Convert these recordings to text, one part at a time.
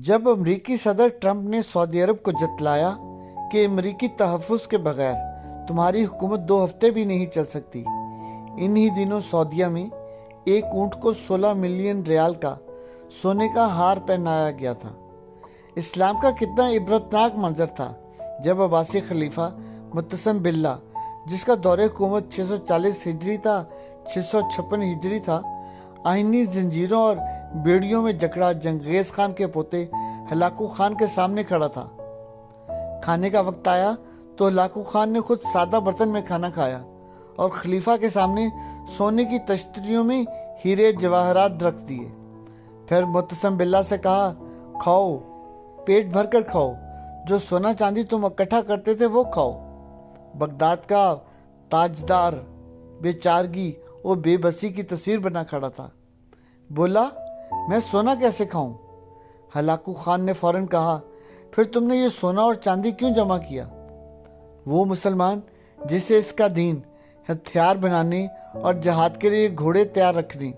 جب امریکی صدر ٹرمپ نے سعودی عرب کو جتلایا کہ امریکی تحفظ کے بغیر تمہاری حکومت 2 ہفتے بھی نہیں چل سکتی، انہی دنوں سعودیہ میں ایک اونٹ کو 16 ملین ریال کا سونے کا ہار پہنایا گیا تھا۔ اسلام کا کتنا عبرتناک منظر تھا جب عباسی خلیفہ متسم باللہ، جس کا دور حکومت 640 ہجری تھا 656 ہجری تھا، آئینی زنجیروں اور بیڑیوں میں جکڑا جنگیز خان کے پوتے ہلاکو خان کے سامنے کھڑا تھا۔ کھانے کا وقت آیا تو ہلاکو خان نے خود سادہ برتن میں کھانا کھایا اور خلیفہ کے سامنے سونے کی تشتریوں میں ہیرے جواہرات رکھ دیے۔ پھر متسم باللہ سے کہا، کھاؤ، پیٹ بھر کر کھاؤ، جو سونا چاندی تم اکٹھا کرتے تھے وہ کھاؤ۔ بغداد کا تاجدار بے چارگی اور بے بسی کی تصویر بنا کھڑا تھا۔ بولا، میں سونا کیسے کھاؤں؟ ہلاکو خان نے فوراً کہا، پھر تم نے یہ سونا اور چاندی کیوں جمع کیا؟ وہ مسلمان جسے اس کا دین ہتھیار بنانے اور جہاد کے لیے گھوڑے تیار رکھنے،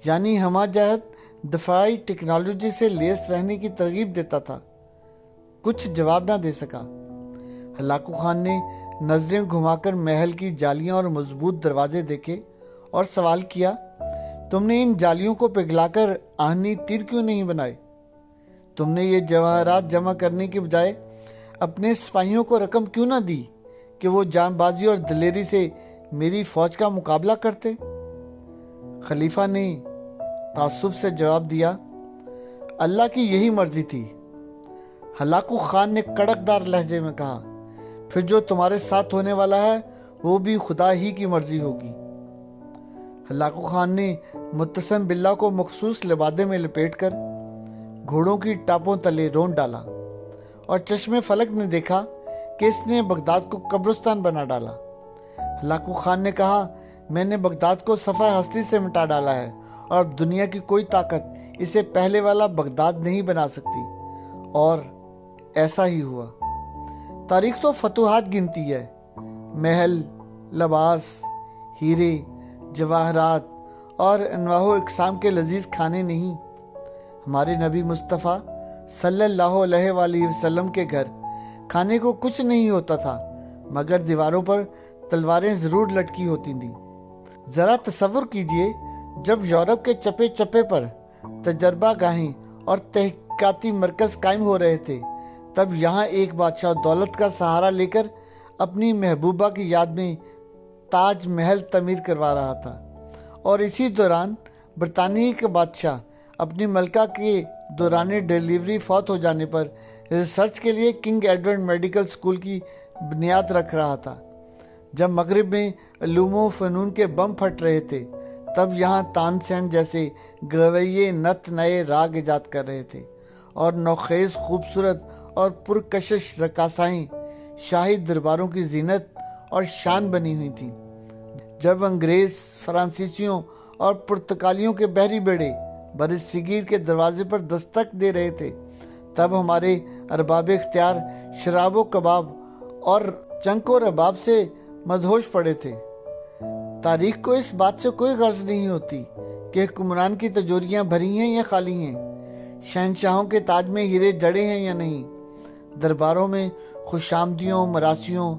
یعنی ہمہ جہت دفاعی ٹیکنالوجی سے لیس رہنے کی ترغیب دیتا تھا، کچھ جواب نہ دے سکا۔ ہلاکو خان نے نظریں گھما کر محل کی جالیاں اور مضبوط دروازے دیکھے اور سوال کیا، تم نے ان جالیوں کو پگھلا کر آہنی تیر کیوں نہیں بنائے؟ تم نے یہ جواہرات جمع کرنے کے بجائے اپنے سپاہیوں کو رقم کیوں نہ دی کہ وہ جان بازی اور دلیری سے میری فوج کا مقابلہ کرتے؟ خلیفہ نے تعصب سے جواب دیا، اللہ کی یہی مرضی تھی۔ ہلاکو خان نے کڑکدار لہجے میں کہا، پھر جو تمہارے ساتھ ہونے والا ہے وہ بھی خدا ہی کی مرضی ہوگی۔ ہلاکو خان نے متسم باللہ کو مخصوص لبادے میں لپیٹ کر گھوڑوں کی ٹاپوں تلے رونڈ ڈالا اور چشم فلک نے دیکھا کہ اس نے بغداد کو قبرستان بنا ڈالا۔ ہلاکو خان نے کہا، میں نے بغداد کو صفحہ ہستی سے مٹا ڈالا ہے اور اب دنیا کی کوئی طاقت اسے پہلے والا بغداد نہیں بنا سکتی۔ اور ایسا ہی ہوا۔ تاریخ تو فتوحات گنتی ہے، محل، لباس، ہیرے، جواہرات اور انواع و اقسام کے لذیذ کھانے نہیں۔ ہمارے نبی مصطفیٰ صلی اللہ علیہ وآلہ وسلم کے گھر کھانے کو کچھ نہیں ہوتا تھا مگر دیواروں پر تلواریں ضرور لٹکی ہوتی تھیں۔ ذرا تصور کیجئے، جب یورپ کے چپے چپے پر تجربہ گاہیں اور تحقیقاتی مرکز قائم ہو رہے تھے، تب یہاں ایک بادشاہ دولت کا سہارا لے کر اپنی محبوبہ کی یاد میں تاج محل تعمیر کروا رہا تھا، اور اسی دوران برطانیہ کا بادشاہ اپنی ملکہ کے دوران ڈیلیوری فوت ہو جانے پر ریسرچ کے لیے کنگ ایڈورڈ میڈیکل سکول کی بنیاد رکھ رہا تھا۔ جب مغرب میں علوم و فنون کے بم پھٹ رہے تھے، تب یہاں تان سین جیسے گویے نت نئے راگ ایجاد کر رہے تھے، اور نوخیز خوبصورت اور پرکشش رقاصائیں شاہی درباروں کی زینت اور شان بنی ہوئی تھیں۔ جب انگریز، فرانسیسیوں اور پرتگالیوں کے بحری بیڑے برصغیر کے دروازے پر دستک دے رہے تھے، تب ہمارے ارباب اختیار شراب و کباب اور چنک و رباب سے مدہوش پڑے تھے۔ تاریخ کو اس بات سے کوئی غرض نہیں ہوتی کہ حکمران کی تجوریاں بھری ہیں یا خالی ہیں، شہنشاہوں کے تاج میں ہیرے جڑے ہیں یا نہیں، درباروں میں خوش آمدیوں، مراسیوں،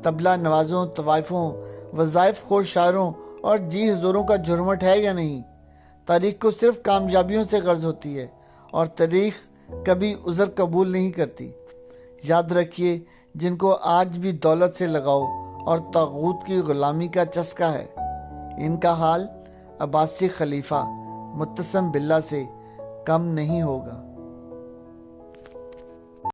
طبلہ نوازوں، طوائفوں، وظائف خور شاعروں اور جی حضوروں کا جھرمٹ ہے یا نہیں۔ تاریخ کو صرف کامیابیوں سے غرض ہوتی ہے، اور تاریخ کبھی عذر قبول نہیں کرتی۔ یاد رکھیے، جن کو آج بھی دولت سے لگاؤ اور طاغوت کی غلامی کا چسکا ہے، ان کا حال عباسی خلیفہ متسم باللہ سے کم نہیں ہوگا۔